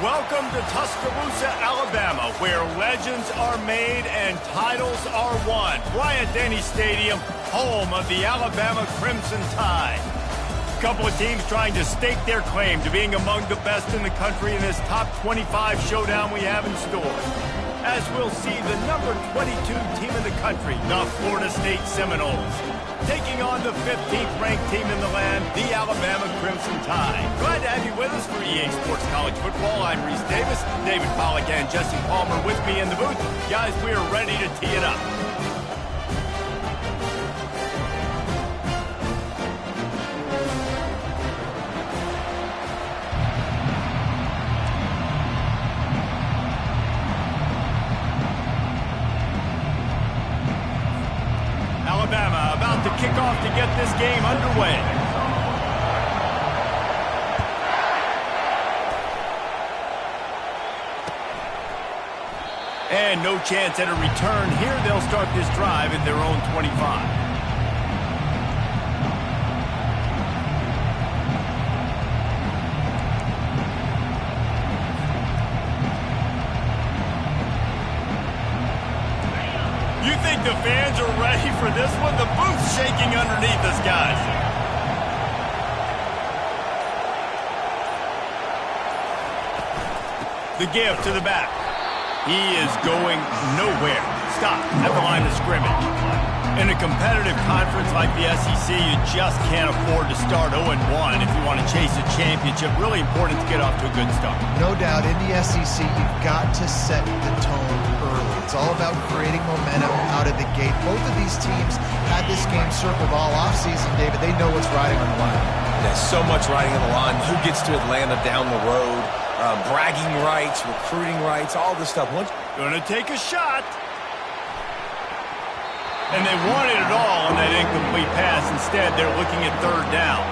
Welcome to Tuscaloosa, Alabama, where legends are made and titles are won. Bryant-Denny Stadium, home of the Alabama Crimson Tide. A couple of teams trying to stake their claim to being among the best in the country in this top 25 showdown we have in store. As we'll see the number 22 team in the country, the Florida State Seminoles, taking on the 15th ranked team in the land, the Alabama Crimson Tide. Glad to have you with us for EA Sports College Football. I'm Reese Davis, David Pollack and Jesse Palmer with me in the booth. Guys, we are ready to tee it up. Alabama about to kick off to get this game underway. And no chance at a return here. They'll start this drive at their own 25. You think the fans are ready for this one? The booth's shaking underneath us, guys. The give to the back. He is going nowhere. Stop at the line of scrimmage. In a competitive conference like the SEC, you just can't afford to start 0-1 if you want to chase a championship. Really important to get off to a good start. No doubt, in the SEC, you've got to set the tone early. It's all about creating momentum out of the gate. Both of these teams had this game circled all offseason, David. They know what's riding on the line. There's so much riding on the line. Who gets to Atlanta down the road? Bragging rights, recruiting rights, all this stuff. Gonna take a shot. And they wanted it all on that incomplete pass. Instead, they're looking at third down.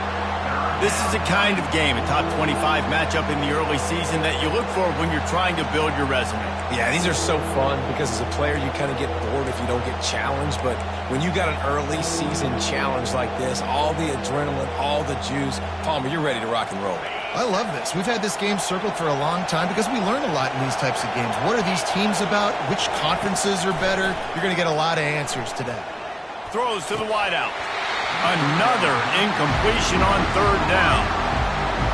This is a kind of game, a top 25 matchup in the early season that you look for when you're trying to build your resume. Yeah, these are so fun because as a player, you kind of get bored if you don't get challenged. But when you got an early season challenge like this, all the adrenaline, all the juice, Palmer, you're ready to rock and roll. I love this. We've had this game circled for a long time because we learn a lot in these types of games. What are these teams about? Which conferences are better? You're going to get a lot of answers today. Throws to the wideout. Another incompletion on third down.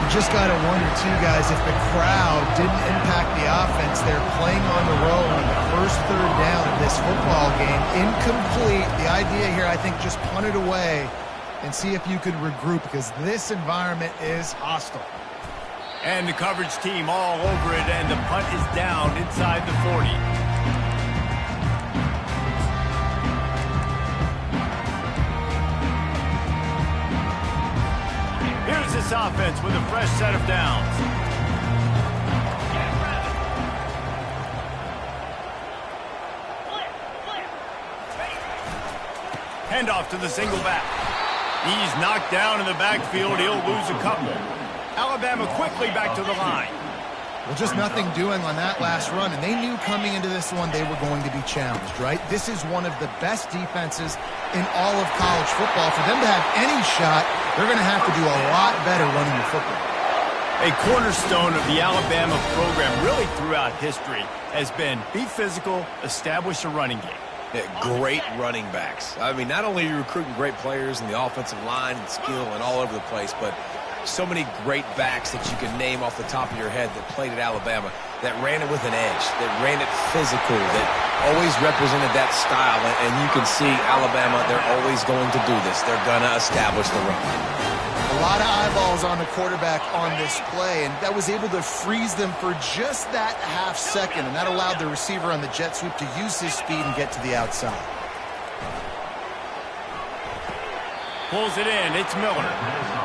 You just got to wonder, too, guys, if the crowd didn't impact the offense. They're playing on the road on the first third down of this football game. Incomplete. The idea here, I think, just punt it away and see if you could regroup because this environment is hostile. And the coverage team all over it, and the punt is down inside the 40. Here's this offense with a fresh set of downs. Handoff to the single back. He's knocked down in the backfield. He'll lose a couple. Alabama quickly back to the line. Well, just nothing doing on that last run, and they knew coming into this one they were going to be challenged, right? This is one of the best defenses in all of college football. For them to have any shot, they're going to have to do a lot better running the football. A cornerstone of the Alabama program really throughout history has been be physical, establish a running game. Yeah, great running backs. I mean, not only are you recruiting great players in the offensive line and skill and all over the place, but so many great backs that you can name off the top of your head that played at Alabama, that ran it with an edge, that ran it physical, that always represented that style. And you can see Alabama, they're always going to do this. They're going to establish the run. A lot of eyeballs on the quarterback on this play, and that was able to freeze them for just that half second, and that allowed the receiver on the jet sweep to use his speed and get to the outside. Pulls it in. It's Miller.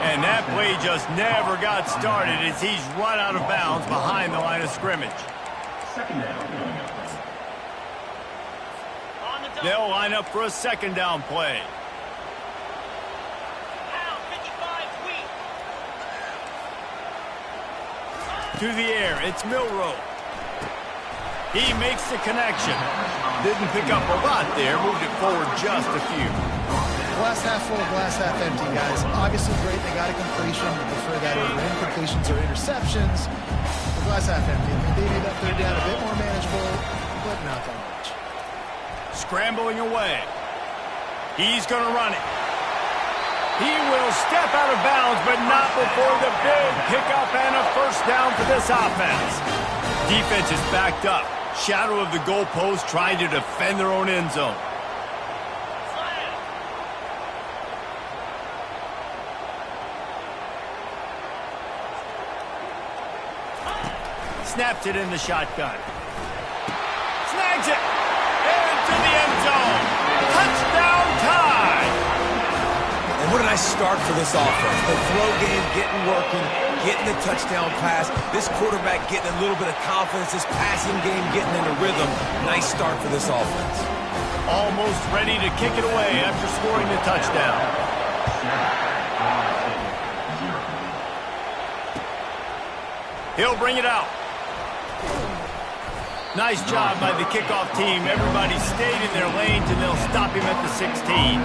And that play just never got started as he's run out of bounds behind the line of scrimmage. They'll line up for a second down play. To the air. It's Milroe. He makes the connection. Didn't pick up a lot there. Moved it forward just a few. Glass half full, glass half empty, guys. Obviously great, they got a completion. We prefer that over incompletions or interceptions. But glass half empty. I mean, they made that third down a bit more manageable, but not that much. Scrambling away. He's going to run it. He will step out of bounds, but not before the big pickup and a first down for this offense. Defense is backed up. Shadow of the goalpost, trying to defend their own end zone. Snaps it in the shotgun. Snags it. Into the end zone. Touchdown time. And what a nice start for this offense. The throw game getting working, getting the touchdown pass. This quarterback getting a little bit of confidence. This passing game getting into rhythm. Nice start for this offense. Almost ready to kick it away after scoring the touchdown. He'll bring it out. Nice job by the kickoff team. Everybody stayed in their lanes, and they'll stop him at the 16.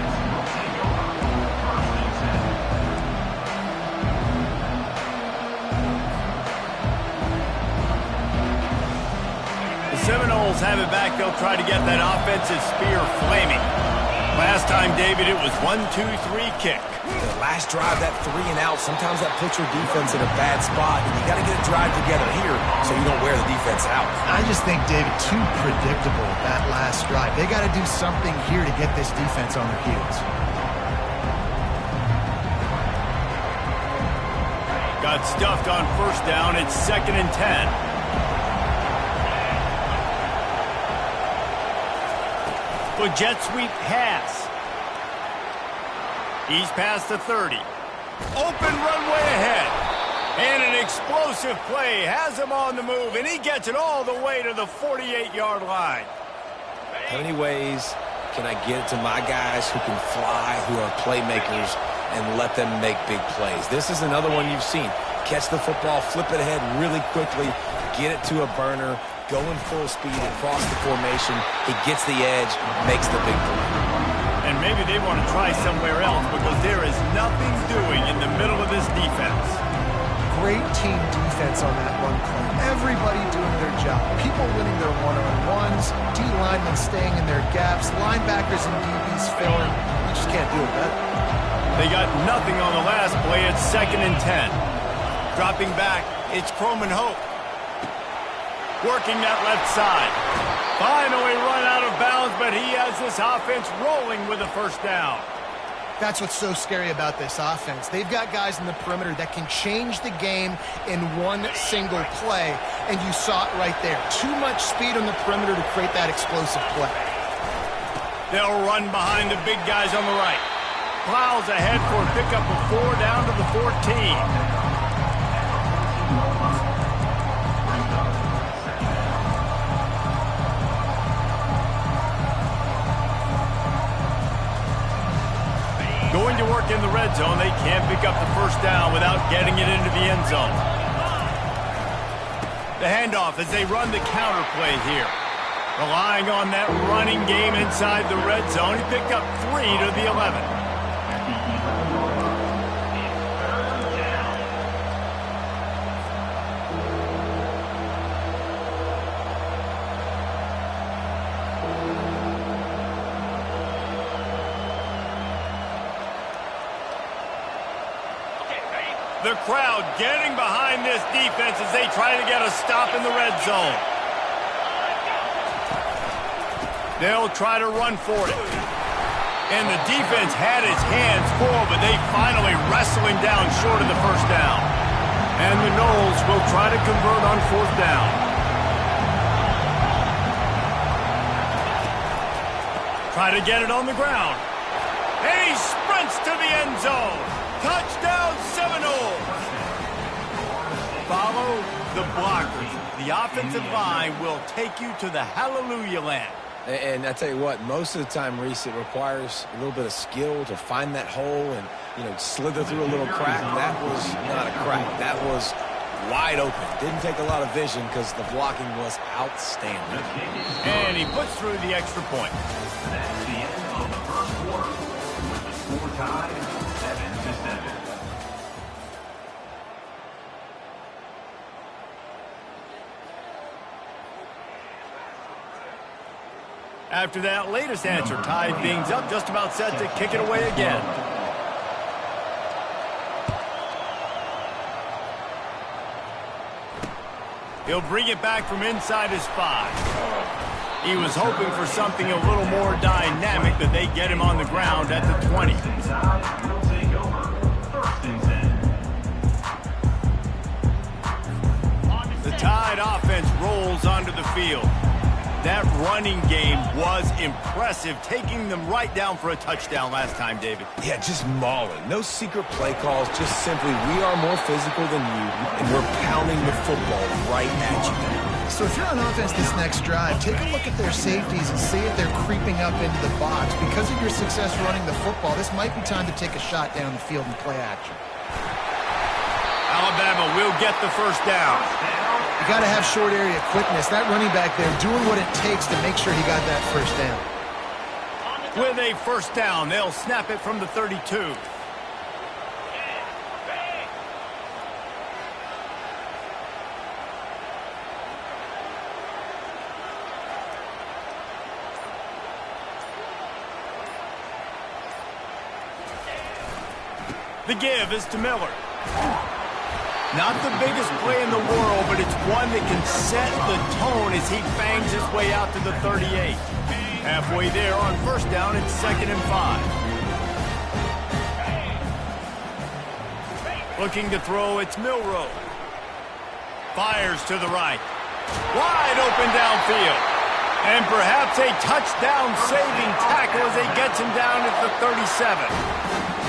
The Seminoles have it back. They'll try to get that offensive spear flaming. Last time, David, it was 1-2-3 kick. The last drive, that 3 and out, sometimes that puts your defense in a bad spot, and you got to get a drive together here so you don't wear the defense out. I just think, David, too predictable, that last drive. They got to do something here to get this defense on their heels. Got stuffed on first down. It's 2nd and 10. Good jet sweep pass. He's past the 30. Open runway ahead. And an explosive play has him on the move, and he gets it all the way to the 48-yard line. How many ways can I get it to my guys who can fly, who are playmakers, and let them make big plays? This is another one you've seen. Catch the football, flip it ahead really quickly, get it to a burner, going full speed across the formation. He gets the edge, makes the big play. And maybe they want to try somewhere else because there is nothing doing in the middle of this defense. Great team defense on that run play. Everybody doing their job. People winning their one-on-ones, D linemen staying in their gaps, linebackers and DBs filling. You just can't do it better. They got nothing on the last play. It's 2nd and 10. Dropping back, it's Croman Hope. Working that left side. Finally run out of bounds, but he has this offense rolling with a first down. That's what's so scary about this offense. They've got guys in the perimeter that can change the game in one single play, and you saw it right there. Too much speed on the perimeter to create that explosive play. They'll run behind the big guys on the right. Plows ahead for a pickup of 4 down to the 14. Going to work in the red zone. They can't pick up the first down without getting it into the end zone. The handoff as they run the counter play here. Relying on that running game inside the red zone. He picked up 3 to the 11. The crowd getting behind this defense as they try to get a stop in the red zone. They'll try to run for it. And the defense had its hands full, but they finally wrestle him down short of the first down. And the Noles will try to convert on 4th down. Try to get it on the ground. And he sprints to the end zone. Touchdown Seminoles! Follow the blockers. The offensive line will take you to the hallelujah land. And I tell you what, most of the time, Reese, it requires a little bit of skill to find that hole and, slither through a little crack. That was not a crack. That was wide open. Didn't take a lot of vision because the blocking was outstanding. And he puts through the extra point. That's the end of the first quarter. With the score tied 7-7. After that latest answer tied things up, just about set to kick it away again. He'll bring it back from inside his 5. He was hoping for something a little more dynamic, but they get him on the ground at the 20. Ncaa will take over. First and 10. The Tide offense rolls onto the field. That running game was impressive, taking them right down for a touchdown last time, David. Yeah, just mauling. No secret play calls, just simply we are more physical than you, and we're pounding the football right at you. So if you're on offense this next drive, take a look at their safeties and see if they're creeping up into the box. Because of your success running the football, this might be time to take a shot down the field and play action. Alabama will get the first down. You got to have short area quickness. That running back there doing what it takes to make sure he got that first down. With a first down, they'll snap it from the 32. The give is to Miller. Not the biggest play in the world, but it's one that can set the tone as he bangs his way out to the 38. Halfway there on first down, it's 2nd and 5. Looking to throw, it's Milroe. Fires to the right. Wide open downfield. And perhaps a touchdown-saving tackle as he gets him down at the 37.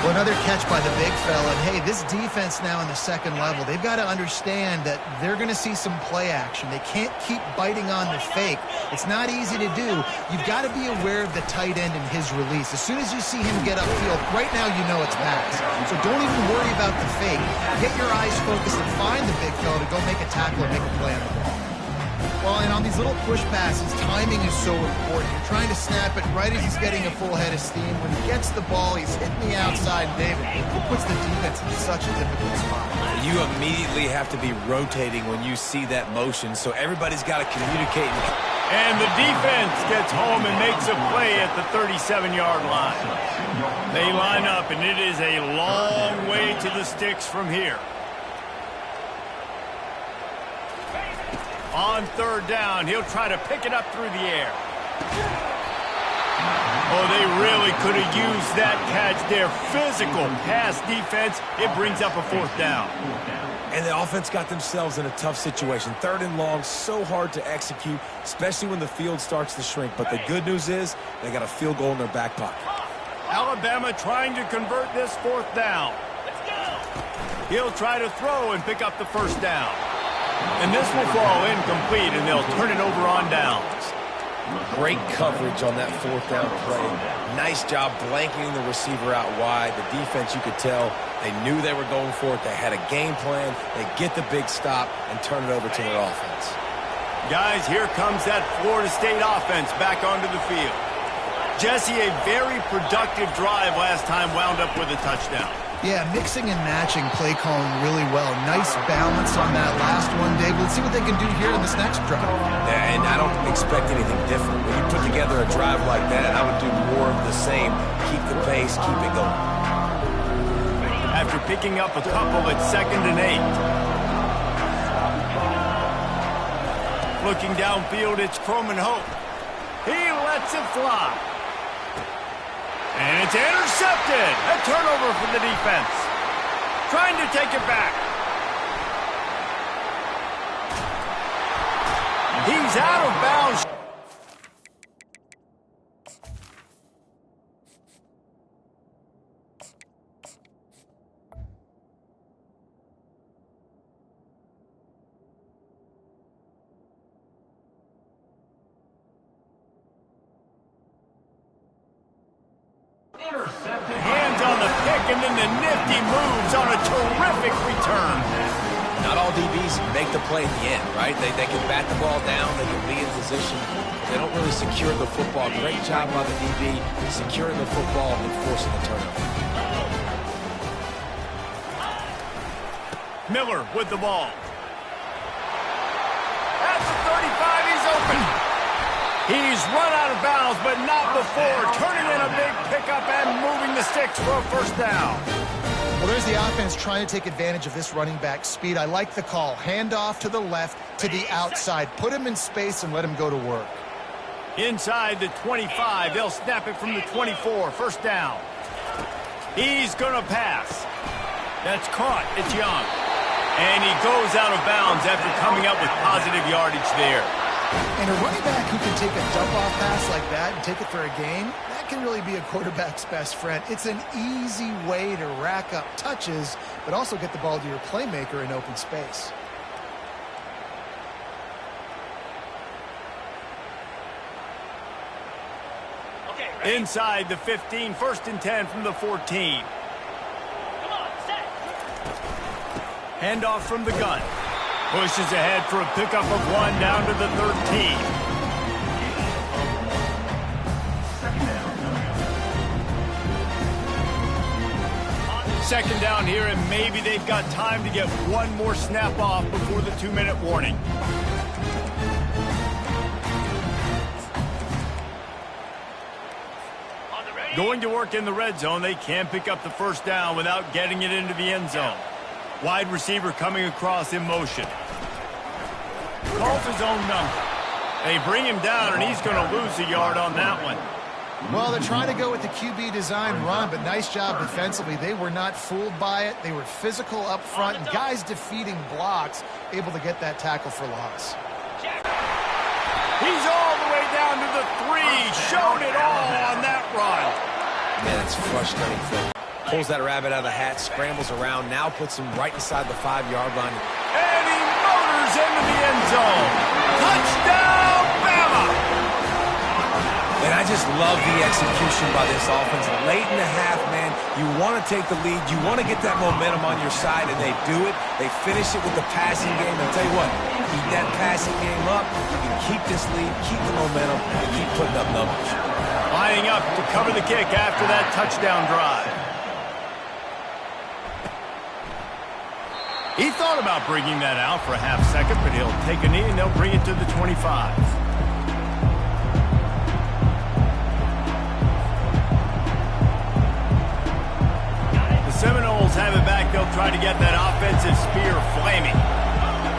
Well, another catch by the big fella. And, hey, this defense now in the second level, they've got to understand that they're going to see some play action. They can't keep biting on the fake. It's not easy to do. You've got to be aware of the tight end and his release. As soon as you see him get upfield, right now you know it's pass. So don't even worry about the fake. Get your eyes focused and find the big fella to go make a tackle and make a play on the ball. Well, and on these little push passes, timing is so important. You're trying to snap it right as he's getting a full head of steam. When he gets the ball, he's hitting the outside, and David, it puts the defense in such a difficult spot. You immediately have to be rotating when you see that motion, so everybody's got to communicate. And the defense gets home and makes a play at the 37-yard line. They line up, and it is a long way to the sticks from here. On third down, he'll try to pick it up through the air. Oh, they really could have used that catch. Their physical pass defense, it brings up a fourth down. And the offense got themselves in a tough situation. 3rd and long, so hard to execute, especially when the field starts to shrink. But the good news is they got a field goal in their back pocket. Alabama trying to convert this 4th down. He'll try to throw and pick up the first down. And this will fall incomplete, and they'll turn it over on downs. Great coverage on that 4th down play. Nice job blanketing the receiver out wide. The defense, you could tell, they knew they were going for it. They had a game plan. They get the big stop and turn it over to their offense. Guys, here comes that Florida State offense back onto the field. Jesse, a very productive drive last time, wound up with a touchdown. Yeah, mixing and matching play calling really well. Nice balance on that last one, Dave. Let's see what they can do here in this next drive. And I don't expect anything different. When you put together a drive like that, I would do more of the same. Keep the pace, keep it going. After picking up a couple, it's 2nd and 8. Looking downfield, it's Croman Hope. He lets it fly. And it's intercepted. A turnover for the defense. Trying to take it back. He's out of bounds. Hands on the pick, and then the nifty moves on a terrific return. Not all DBs make the play at the end, right? They can bat the ball down, they can be in position. They don't really secure the football. Great job by the DB securing the football and forcing the turnover. Miller with the ball. At the 35, he's open. He's run out of bounds, but not before. Turning in a big pickup and moving the sticks for a first down. Well, there's the offense trying to take advantage of this running back speed. I like the call. Hand off to the left, to the outside. Put him in space and let him go to work. Inside the 25, they'll snap it from the 24. First down. He's going to pass. That's caught. It's Young. And he goes out of bounds after coming up with positive yardage there. And a running back who can take a dump-off pass like that and take it for a gain, that can really be a quarterback's best friend. It's an easy way to rack up touches, but also get the ball to your playmaker in open space. Inside the 15, 1st and 10 from the 14. Come on, set. Handoff from the gun. Pushes ahead for a pickup of 1 down to the 13. Second down here, and maybe they've got time to get one more snap off before the 2-minute warning. Going to work in the red zone, they can't pick up the first down without getting it into the end zone. Wide receiver coming across in motion. Calls his own number. They bring him down, and he's going to lose a yard on that one. Well, they're trying to go with the QB design run, but nice job defensively. They were not fooled by it. They were physical up front, and guys defeating blocks, able to get that tackle for loss. He's all the way down to the 3. Showed it all on that run. Man, it's frustrating for him. Pulls that rabbit out of the hat, scrambles around, now puts him right inside the 5-yard line. And he motors into the end zone. Touchdown, Bama! And I just love the execution by this offense. Late in the half, man, you want to take the lead. You want to get that momentum on your side, and they do it. They finish it with the passing game. I'll tell you what, keep that passing game up. You can keep this lead, keep the momentum, and keep putting up numbers. Lining up to cover the kick after that touchdown drive. He thought about bringing that out for a half second, but he'll take a knee and they'll bring it to the 25. The Seminoles have it back. They'll try to get that offensive spear flaming.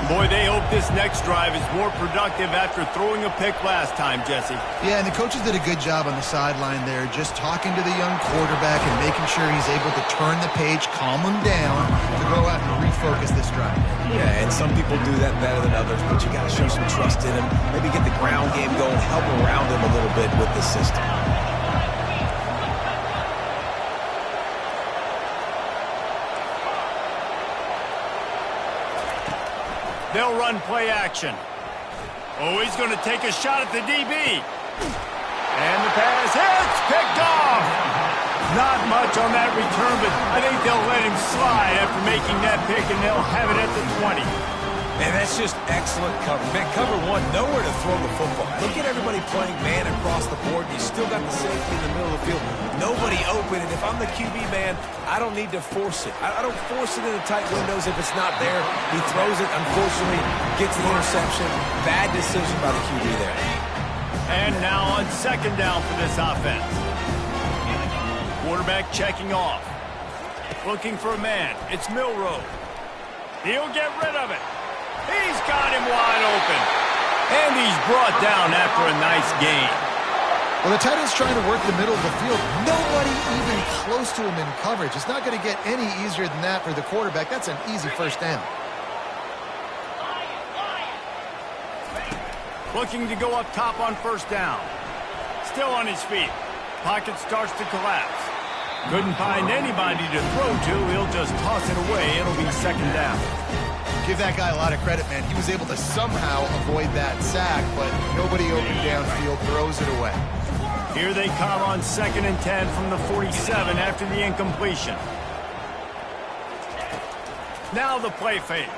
Boy, they hope this next drive is more productive after throwing a pick last time, Jesse. Yeah, and the coaches did a good job on the sideline there, just talking to the young quarterback and making sure he's able to turn the page, calm him down, to go out and refocus this drive. Yeah, and some people do that better than others, but you got to show some trust in him. Maybe get the ground game going, help around him a little bit with the system. They'll run play action. Oh, he's going to take a shot at the DB. And the pass hits, picked off. Not much on that return, but I think they'll let him slide after making that pick, and they'll have it at the 20. And that's just excellent cover. Man, cover one, nowhere to throw the football. Look at everybody playing man across the board. You still got the safety in the middle of the field. Nobody open. And if I'm the QB, man, I don't need to force it. I don't force it in the tight windows if it's not there. He throws it, unfortunately, gets the interception. Bad decision by the QB there. And now on second down for this offense. Quarterback checking off. Looking for a man. It's Milroe. He'll get rid of it. He's got him wide open. And he's brought down after a nice gain. Well, the tight end's trying to work the middle of the field. Nobody even close to him in coverage. It's not going to get any easier than that for the quarterback. That's an easy first down. Looking to go up top on first down. Still on his feet. Pocket starts to collapse. Couldn't find anybody to throw to. He'll just toss it away. It'll be second down. Give that guy a lot of credit, man. He was able to somehow avoid that sack, but nobody open downfield, throws it away. Here they come on 2nd and 10 from the 47 after the incompletion. Now the play fake.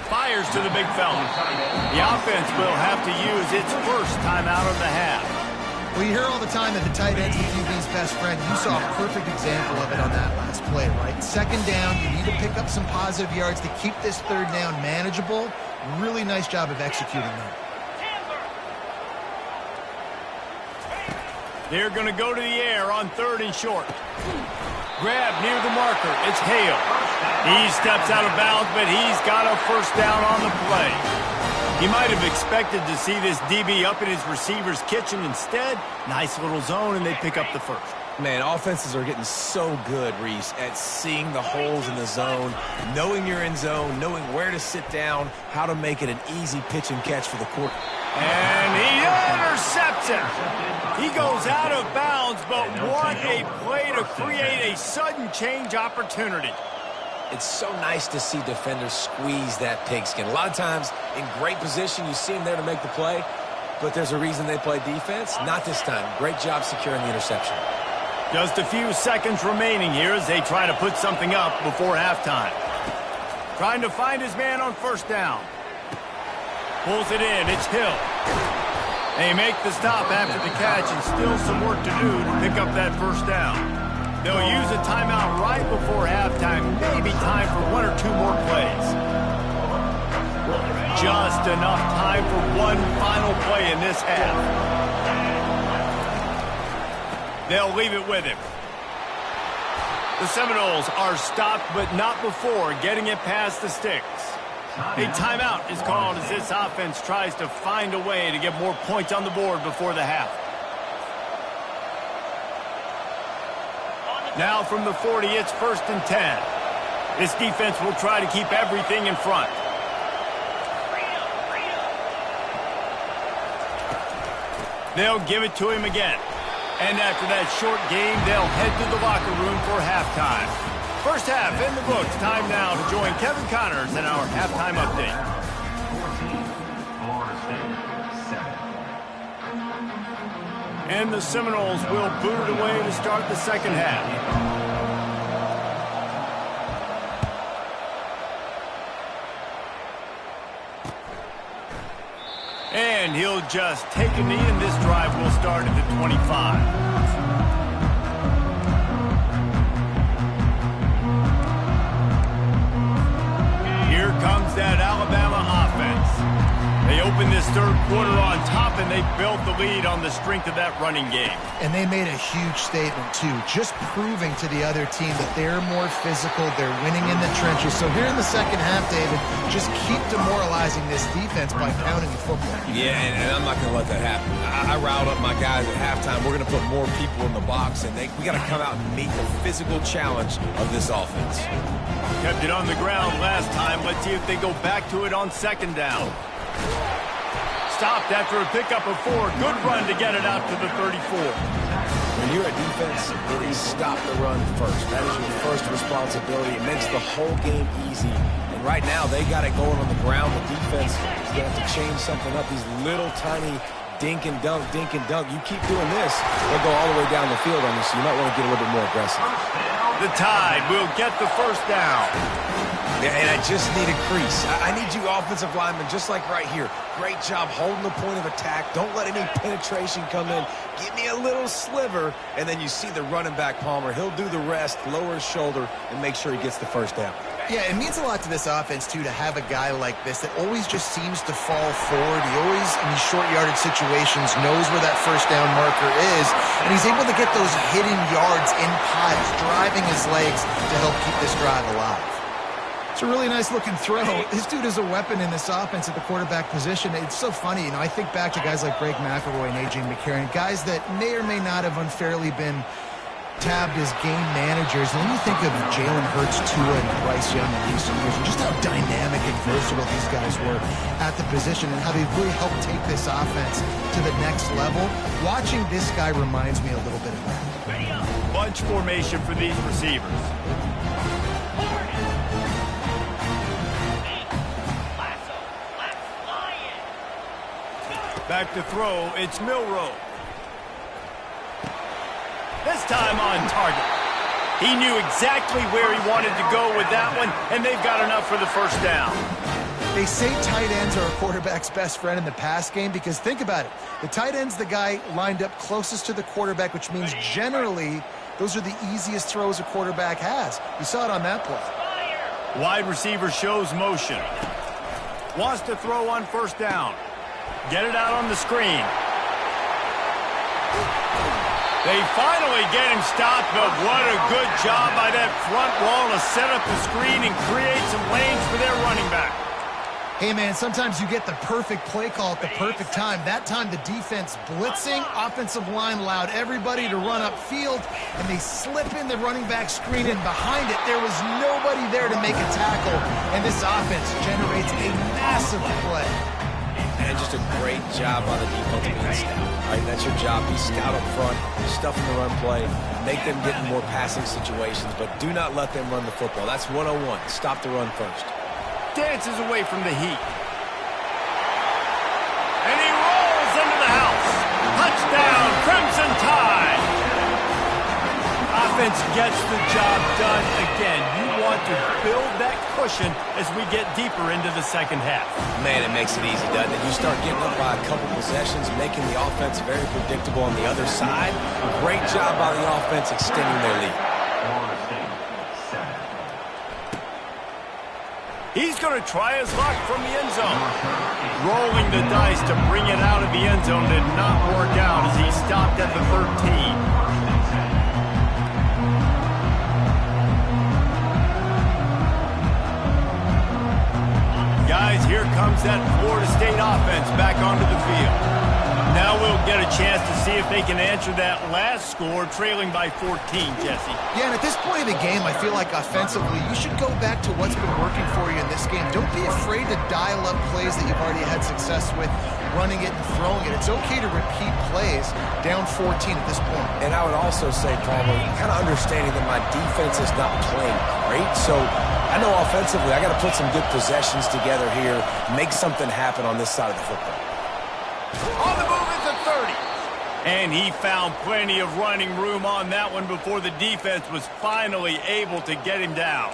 Fires to the big fella. The offense will have to use its first timeout of the half. Well, you hear all the time that the tight end's the QB's best friend. You saw a perfect example of it on that last play, right? Second down, you need to pick up some positive yards to keep this third down manageable. Really nice job of executing that. They're going to go to the air on 3rd and short. Grab near the marker. It's Hale. He steps out of bounds, but he's got a first down on the play. He might have expected to see this DB up in his receiver's kitchen. Instead, nice little zone, and they pick up the first. Man, offenses are getting so good, Reese, at seeing the holes in the zone, knowing you're in zone, knowing where to sit down, how to make it an easy pitch and catch for the quarterback. And he intercepts it. He goes out of bounds, but what a play to create a sudden change opportunity. It's so nice to see defenders squeeze that pigskin. A lot of times, in great position, you see them there to make the play, but there's a reason they play defense. Not this time. Great job securing the interception. Just a few seconds remaining here as they try to put something up before halftime. Trying to find his man on first down. Pulls it in. It's Hill. They make the stop after the catch, and still some work to do to pick up that first down. They'll use a timeout right before halftime. Maybe time for 1 or 2 more plays. Just enough time for one final play in this half. They'll leave it with him. The Seminoles are stopped, but not before getting it past the sticks. A timeout is called as this offense tries to find a way to get more points on the board before the half. Now from the 40, it's 1st and 10. This defense will try to keep everything in front. They'll give it to him again. And after that short game, they'll head to the locker room for halftime. First half in the books. Time now to join Kevin Connors in our halftime update. 14, And the Seminoles will boot it away to start the second half. And he'll just take a knee, and this drive will start at the 25. Here comes that Alabama offense. They open this third quarter on top, and they built the lead on the strength of that running game. And they made a huge statement, too, just proving to the other team that they're more physical, they're winning in the trenches. So here in the second half, David, just keep demoralizing this defense by pounding the football. Yeah, and I'm not going to let that happen. I riled up my guys at halftime. We're going to put more people in the box, and we got to come out and meet the physical challenge of this offense. Kept it on the ground last time. Let's see if they go back to it on second down. Stopped after a pickup of 4. Good run to get it out to the 34. When you're a defense, it is stop the run first. That is your first responsibility. It makes the whole game easy. And right now, they got it going on the ground. The defense is going to have to change something up. These little tiny dink and dunk, dink and dunk. You keep doing this, they'll go all the way down the field on you, so you might want to get a little bit more aggressive. The Tide will get the first down. Yeah, and I just need a crease. I need you offensive linemen, just like right here. Great job holding the point of attack. Don't let any penetration come in. Give me a little sliver, and then you see the running back, Palmer. He'll do the rest, lower his shoulder, and make sure he gets the first down. Yeah, it means a lot to this offense, too, to have a guy like this that always just seems to fall forward. He always, in these short yardage situations, knows where that first down marker is, and he's able to get those hidden yards in piles, driving his legs to help keep this drive alive. It's a really nice-looking throw. This dude is a weapon in this offense at the quarterback position. It's so funny. You know, I think back to guys like Greg McElroy and A.J. McCarron, guys that may or may not have unfairly been tabbed as game managers. And then you think of Jalen Hurts, Tua, and Bryce Young in recent years, and just how dynamic and versatile these guys were at the position and how they really helped take this offense to the next level. Watching this guy reminds me a little bit of that. Bunch formation for these receivers. Back to throw, it's Milroe. This time on target. He knew exactly where he wanted to go with that one, and they've got enough for the first down. They say tight ends are a quarterback's best friend in the pass game because think about it. The tight end's the guy lined up closest to the quarterback, which means generally those are the easiest throws a quarterback has. We saw it on that play. Wide receiver shows motion. Wants to throw on first down. Get it out on the screen. They finally get him stopped, but what a good job by that front wall to set up the screen and create some lanes for their running back. Hey, man, sometimes you get the perfect play call at the perfect time. That time, the defense blitzing, offensive line allowed everybody to run upfield, and they slip in the running back screen, and behind it, there was nobody there to make a tackle, and this offense generates a massive play. And just a great job by the defense being stout. Right, that's your job. Be stout up front, stuff in the run play, make them get in more passing situations, but do not let them run the football. That's 101. Stop the run first. Dances away from the heat. And he rolls into the house. Touchdown, Crimson Tide. Offense gets the job done again. You want to build that cushion as we get deeper into the second half. Man, it makes it easy, doesn't it? You start getting up by a couple possessions, making the offense very predictable on the other side. Great job by the offense extending their lead. He's going to try his luck from the end zone. Rolling the dice to bring it out of the end zone did not work out as he stopped at the 13. Guys, here comes that Florida State offense back onto the field. Now we'll get a chance to see if they can answer that last score, trailing by 14, Jesse. Yeah, and at this point of the game, I feel like offensively, you should go back to what's been working for you in this game. Don't be afraid to dial up plays that you've already had success with, running it and throwing it. It's okay to repeat plays down 14 at this point. And I would also say, probably, kind of understanding that my defense is not playing great, so I know offensively I got to put some good possessions together here, make something happen on this side of the football. On the move at the 30. And he found plenty of running room on that one before the defense was finally able to get him down.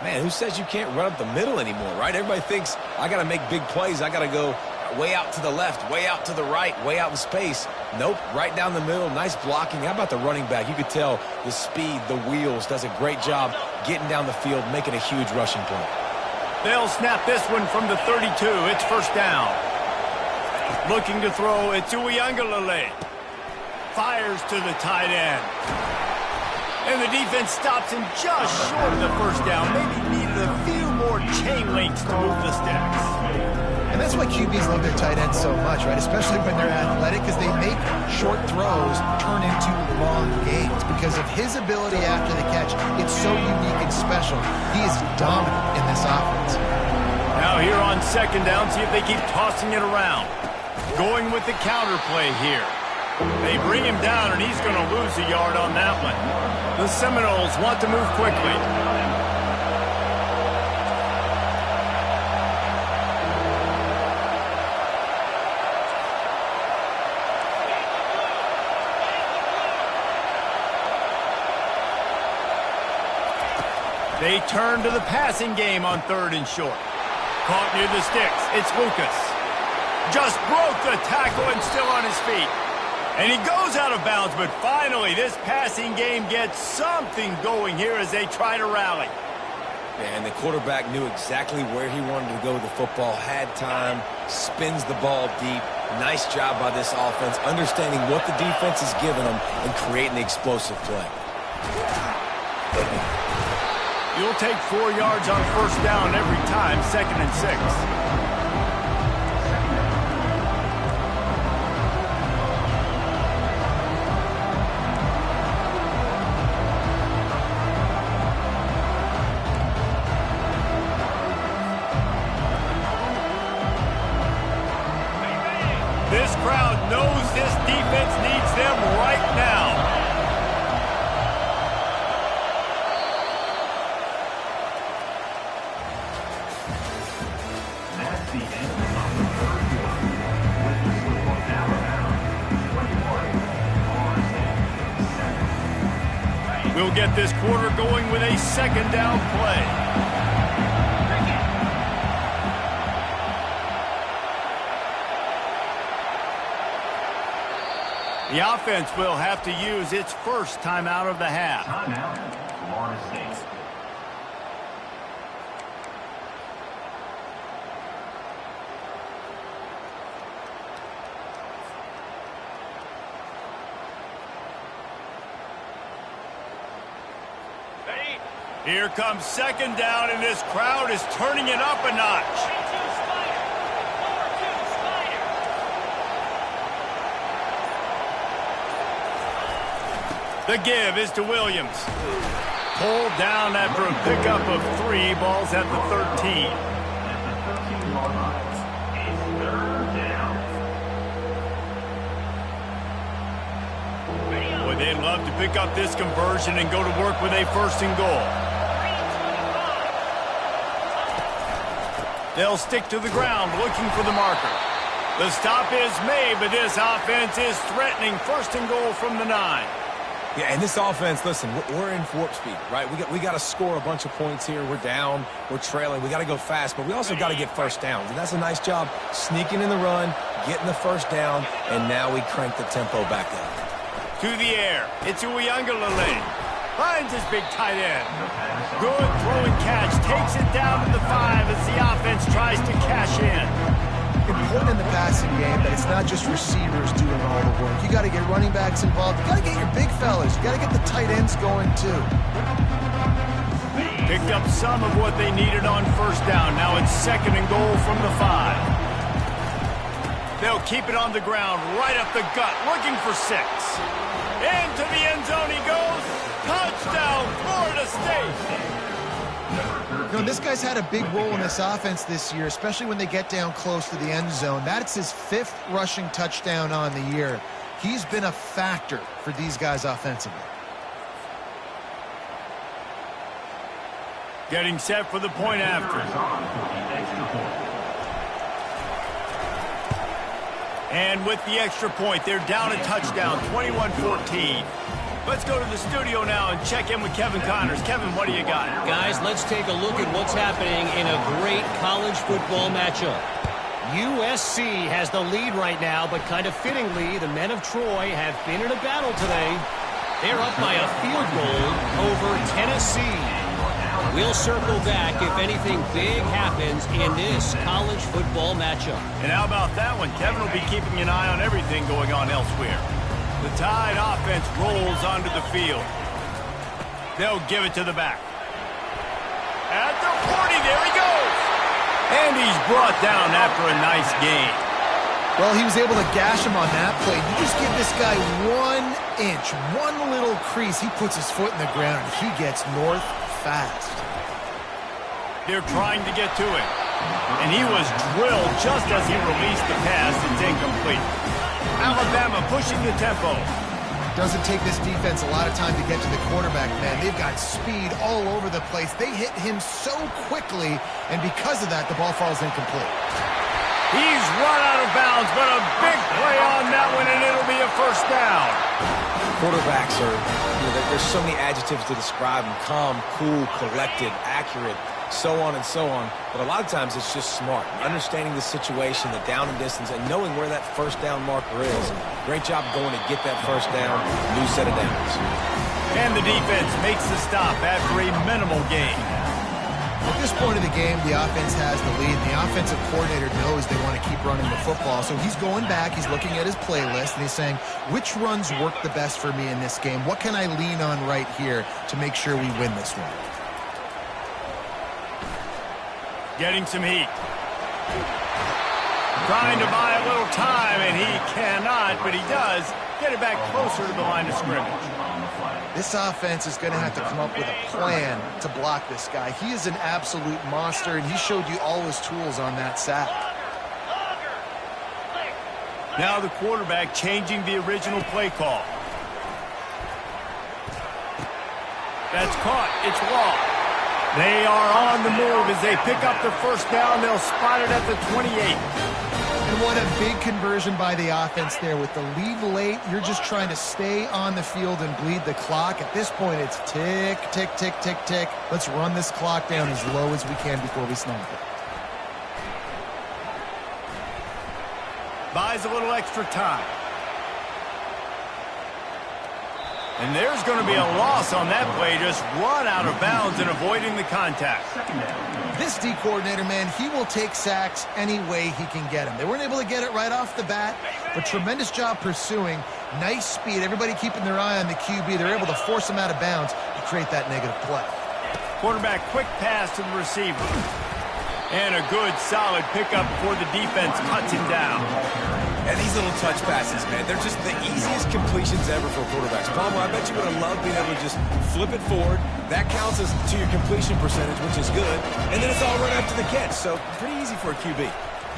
Man, who says you can't run up the middle anymore, right? Everybody thinks I got to make big plays. I got to go way out to the left, way out to the right, way out in space. Nope, right down the middle. Nice blocking. How about the running back? You could tell the speed, the wheels, does a great job getting down the field, making a huge rushing play. They'll snap this one from the 32. It's first down. Looking to throw, it's Uiagalelei. Fires to the tight end. And the defense stops him just short of the first down. Maybe needed a few more chain links to move the sticks. And that's why QBs love their tight ends so much, right? Especially when they're athletic, because they make short throws turn into long gains. Because of his ability after the catch, it's so unique and special. He is dominant in this offense. Now here on second down, see if they keep tossing it around. Going with the counter play here. They bring him down, and he's going to lose a yard on that one. The Seminoles want to move quickly. They turn to the passing game on third and short. Caught near the sticks. It's Lucas. Just broke the tackle and still on his feet. And he goes out of bounds, but finally this passing game gets something going here as they try to rally. And the quarterback knew exactly where he wanted to go with the football, had time, spins the ball deep. Nice job by this offense, understanding what the defense is giving them and creating the explosive play. You'll take 4 yards on first down every time, 2nd and 6. This crowd knows this defense needs them right now. That's the end of the third quarter. With the football now around 21, Florida State 7. We'll get this quarter going with a second down play. The offense will have to use its first timeout of the half. Timeout, Florida State. Here comes second down, and this crowd is turning it up a notch. 42 Spider. 42 Spider. The give is to Williams. Pulled down after a pickup of 3. Balls at the 13. At the 13-yard line. It's third down. Boy, they'd love to pick up this conversion and go to work with a first and goal. 325. They'll stick to the ground looking for the marker. The stop is made, but this offense is threatening first and goal from the 9. Yeah, and this offense, listen, we're in warp speed, right? We got to score a bunch of points here. We're down, we're trailing. We got to go fast, but we also got to get first downs. And that's a nice job sneaking in the run, getting the first down, and now we crank the tempo back up. To the air. It's Uyangalele. Finds his big tight end. Good throwing catch. Takes it down to the 5 as the offense tries to cash in. Important in the passing game that it's not just receivers doing all the work. You got to get running backs involved. You got to get your big fellas. You got to get the tight ends going too. Picked up some of what they needed on first down. Now it's second and goal from the 5. They'll keep it on the ground, right up the gut, looking for 6. Into the end zone he goes. Touchdown, Florida State. You know, this guy's had a big role in this offense this year, especially when they get down close to the end zone. That's his 5th rushing touchdown on the year. He's been a factor for these guys offensively. Getting set for the point after. And with the extra point, they're down a touchdown, 21-14. Let's go to the studio now and check in with Kevin Connors. Kevin, what do you got? Guys, let's take a look at what's happening in a great college football matchup. USC has the lead right now, but kind of fittingly, the men of Troy have been in a battle today. They're up by a field goal over Tennessee. We'll circle back if anything big happens in this college football matchup. And how about that one? Kevin will be keeping an eye on everything going on elsewhere. The Tide offense rolls onto the field. They'll give it to the back. At the 40, there he goes. And he's brought down after a nice gain. Well, he was able to gash him on that play. You just give this guy 1 inch, one little crease. He puts his foot in the ground, and he gets north fast. They're trying to get to it. And he was drilled just as he released the pass. It's incomplete. Alabama pushing the tempo. Doesn't take this defense a lot of time to get to the quarterback, man. They've got speed all over the place. They hit him so quickly, and because of that, the ball falls incomplete. He's run out of bounds, but a big play on that one, and it'll be a first down. Quarterbacks are, there's so many adjectives to describe them. Calm, cool, collected, accurate, so on and so on. But a lot of times it's just smart. Understanding the situation, the down and distance, and knowing where that first down marker is. Great job going to get that first down. New set of downs. And the defense makes the stop after a minimal gain. At this point of the game, the offense has the lead. The offensive coordinator knows they want to keep running the football. So he's going back, he's looking at his playlist, and he's saying, which runs work the best for me in this game? What can I lean on right here to make sure we win this one? Getting some heat. Trying to buy a little time, and he cannot, but he does get it back closer to the line of scrimmage. This offense is going to have to come up with a plan to block this guy. He is an absolute monster, and he showed you all his tools on that sack. Now the quarterback changing the original play call. That's caught. It's long. They are on the move as they pick up the first down. They'll spot it at the 28. And what a big conversion by the offense there. With the lead late, you're just trying to stay on the field and bleed the clock. At this point, it's tick, tick, tick, tick, tick. Let's run this clock down as low as we can before we snap it. Buys a little extra time. And there's going to be a loss on that play. Just run out of bounds and avoiding the contact. This D coordinator, man, he will take sacks any way he can get them. They weren't able to get it right off the bat, but tremendous job pursuing. Nice speed. Everybody keeping their eye on the QB. They're able to force him out of bounds to create that negative play. Quarterback quick pass to the receiver. And a good, solid pickup before the defense cuts him down. And these little touch passes, man, they're just the easiest completions ever for quarterbacks. Palmer, I bet you would have loved being able to just flip it forward. That counts as to your completion percentage, which is good. And then it's all right after the catch, so pretty easy for a QB.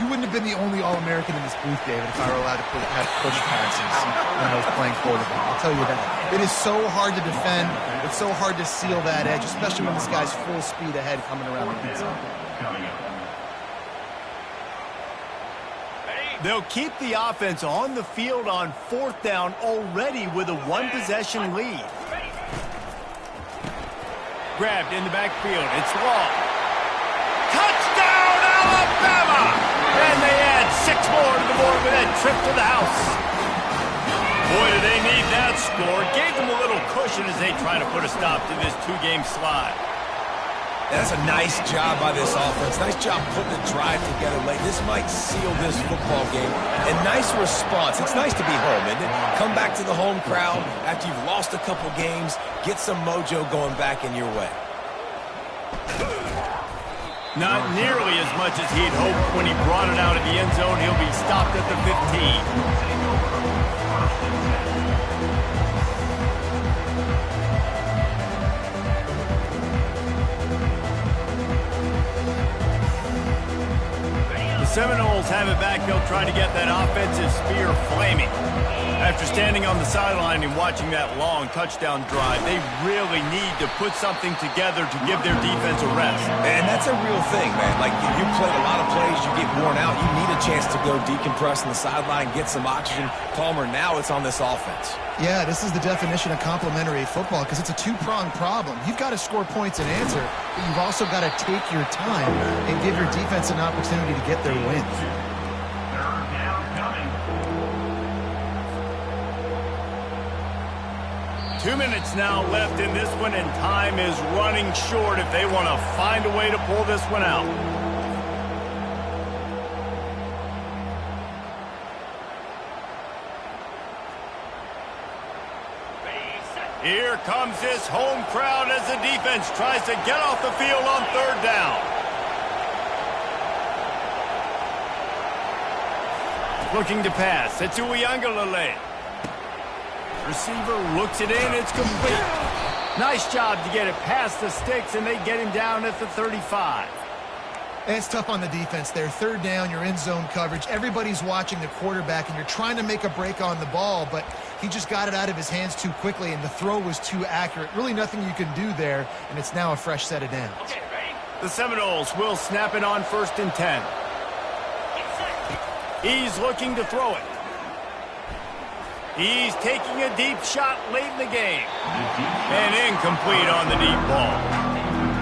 You wouldn't have been the only All-American in this booth, David, if I were allowed to have push passes when I was playing quarterback. I'll tell you that. It is so hard to defend. It's so hard to seal that edge, especially when this guy's full speed ahead coming around the inside. They'll keep the offense on the field on 4th down already with a one-possession lead. Grabbed in the backfield. It's long. Touchdown, Alabama! And they add 6 more to the board with that trip to the house. Boy, do they need that score. Gave them a little cushion as they try to put a stop to this 2-game slide. That's a nice job by this offense. Nice job putting the drive together late. This might seal this football game. And nice response. It's nice to be home, isn't it? Come back to the home crowd after you've lost a couple games. Get some mojo going back in your way. Not nearly as much as he'd hoped when he brought it out of the end zone. He'll be stopped at the 15. Seminoles have it back. They'll try to get that offensive spear flaming. After standing on the sideline and watching that long touchdown drive, they really need to put something together to give their defense a rest. And that's a real thing, man. Like, you played a lot of plays, you get worn out, you need a chance to go decompress on the sideline, get some oxygen. Palmer, now it's on this offense. Yeah, this is the definition of complementary football because it's a two-pronged problem. You've got to score points and answer, but you've also got to take your time and give your defense an opportunity to get their wins. Third down coming. 2 minutes now left in this one, and time is running short if they want to find a way to pull this one out. Here comes this home crowd as the defense tries to get off the field on 3rd down. Looking to pass. It's Uiagalelei. Receiver looks it in. It's complete. Nice job to get it past the sticks, and they get him down at the 35. And it's tough on the defense there. 3rd down, you're in zone coverage. Everybody's watching the quarterback, and you're trying to make a break on the ball, but he just got it out of his hands too quickly, and the throw was too accurate. Really nothing you can do there, and it's now a fresh set of downs. Okay, ready? The Seminoles will snap it on 1st and 10. He's looking to throw it. He's taking a deep shot late in the game. And incomplete on the deep ball.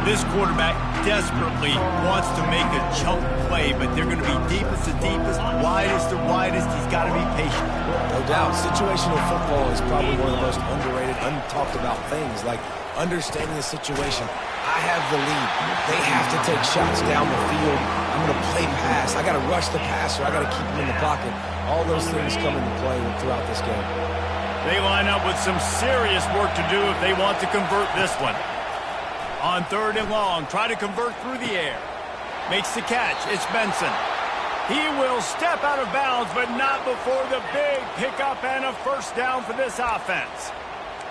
This quarterback desperately wants to make a chunk play, but they're going to be deepest to deepest, widest to widest. He's got to be patient. No doubt. Situational football is probably one of the most underrated, untalked about things, like understanding the situation. I have the lead. They have to take shots down the field. I'm going to play pass. I got to rush the passer. I got to keep him in the pocket. All those things come into play throughout this game. They line up with some serious work to do if they want to convert this one. On 3rd and long, try to convert through the air. Makes the catch. It's Benson. He will step out of bounds, but not before the big pickup and a 1st down for this offense.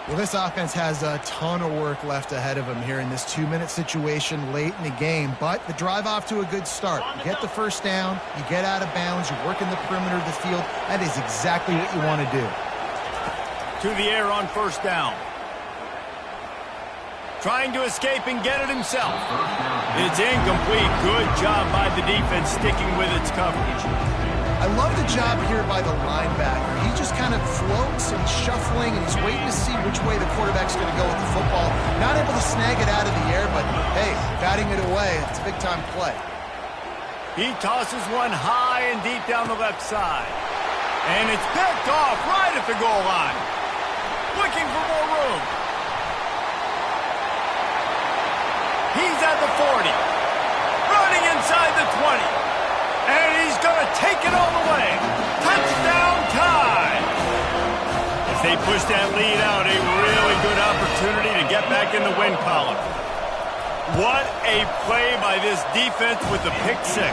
Well, this offense has a ton of work left ahead of them here in this 2-minute situation late in the game, but the drive off to a good start. You get the 1st down, you get out of bounds, you work in the perimeter of the field. That is exactly what you want to do. To the air on 1st down. Trying to escape and get it himself. It's incomplete. Good job by the defense sticking with its coverage. I love the job here by the linebacker. He just kind of floats and shuffling, and he's waiting to see which way the quarterback's going to go with the football. Not able to snag it out of the air, but, hey, batting it away. It's a big-time play. He tosses one high and deep down the left side. And it's picked off right at the goal line. Looking for more room. He's at the 40. Running inside the 20. And he's going to take it all the way. Touchdown time. As they push that lead out, a really good opportunity to get back in the win column. What a play by this defense with the pick six.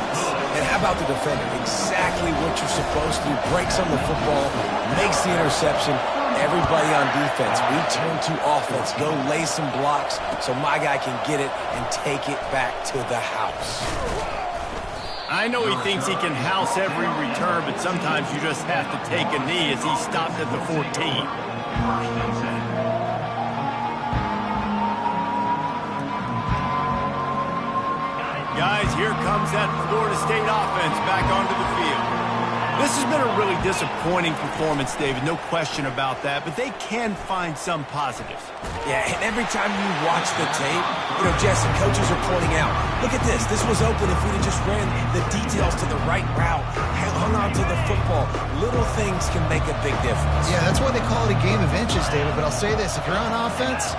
And how about the defender? Exactly what you're supposed to do. Breaks on the football, makes the interception. Everybody on defense, we turn to offense. Go lay some blocks so my guy can get it and take it back to the house. I know he thinks he can house every return, but sometimes you just have to take a knee as he stopped at the 14. Guys, here comes that Florida State offense back onto the field. This has been a really disappointing performance, David, no question about that, but they can find some positives. Yeah, and every time you watch the tape, Jesse, coaches are pointing out, look at this. This was open if we'd just ran the details to the right route, hung on to the football. Little things can make a big difference. Yeah, that's why they call it a game of inches, David, but I'll say this. If you're on offense,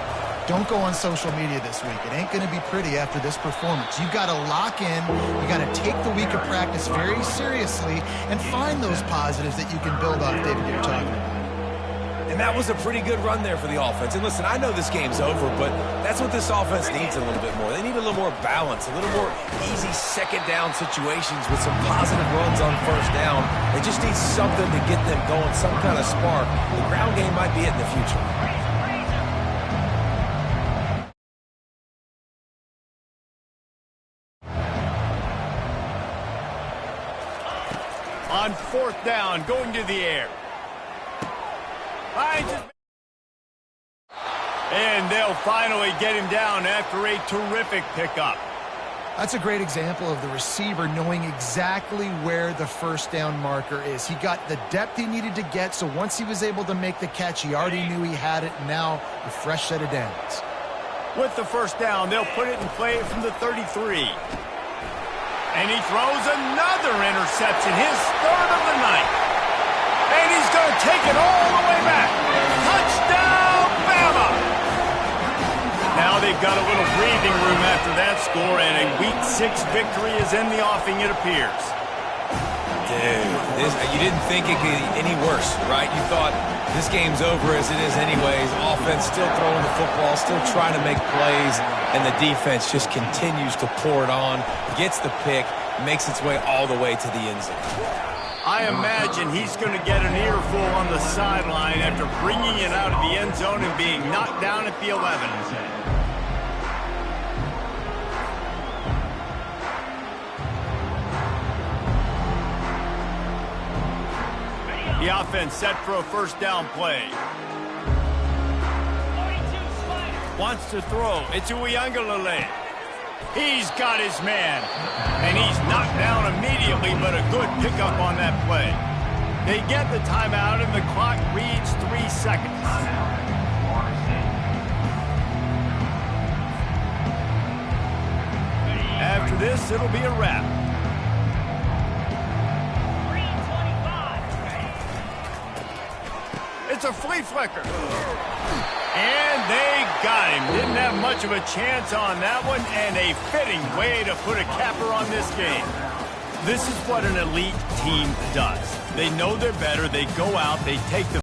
don't go on social media this week. It ain't going to be pretty after this performance. You've got to lock in. You got to take the week of practice very seriously and find those positives that you can build off, David, you're talking about. And that was a pretty good run there for the offense. And listen, I know this game's over, but that's what this offense needs a little bit more. They need a little more balance, a little more easy second down situations with some positive runs on first down. They just need something to get them going, some kind of spark. The ground game might be it in the future. On fourth down, going to the air. And they'll finally get him down after a terrific pickup. That's a great example of the receiver knowing exactly where the first down marker is. He got the depth he needed to get, so once he was able to make the catch, he already knew he had it, and now a fresh set of downs. With the first down, they'll put it in play from the 33. And he throws another interception, his third of the night. And he's going to take it all the way back. Touchdown, Bama! Now they've got a little breathing room after that score, and a Week 6 victory is in the offing, it appears. Dude, you didn't think it could get any worse, right? You thought this game's over as it is anyways. Offense still throwing the football, still trying to make plays, and the defense just continues to pour it on, gets the pick, makes its way all the way to the end zone. I imagine he's going to get an earful on the sideline after bringing it out of the end zone and being knocked down at the 11. The offense set for a first down play. Wants to throw. It's Uiagalelei. He's got his man. And he's knocked down immediately, but a good pickup on that play. They get the timeout, and the clock reads 3 seconds. After this, it'll be a wrap. It's a flea flicker. And they got him. Didn't have much of a chance on that one, and a fitting way to put a capper on this game. This is what an elite team does. They know they're better. They go out. They take the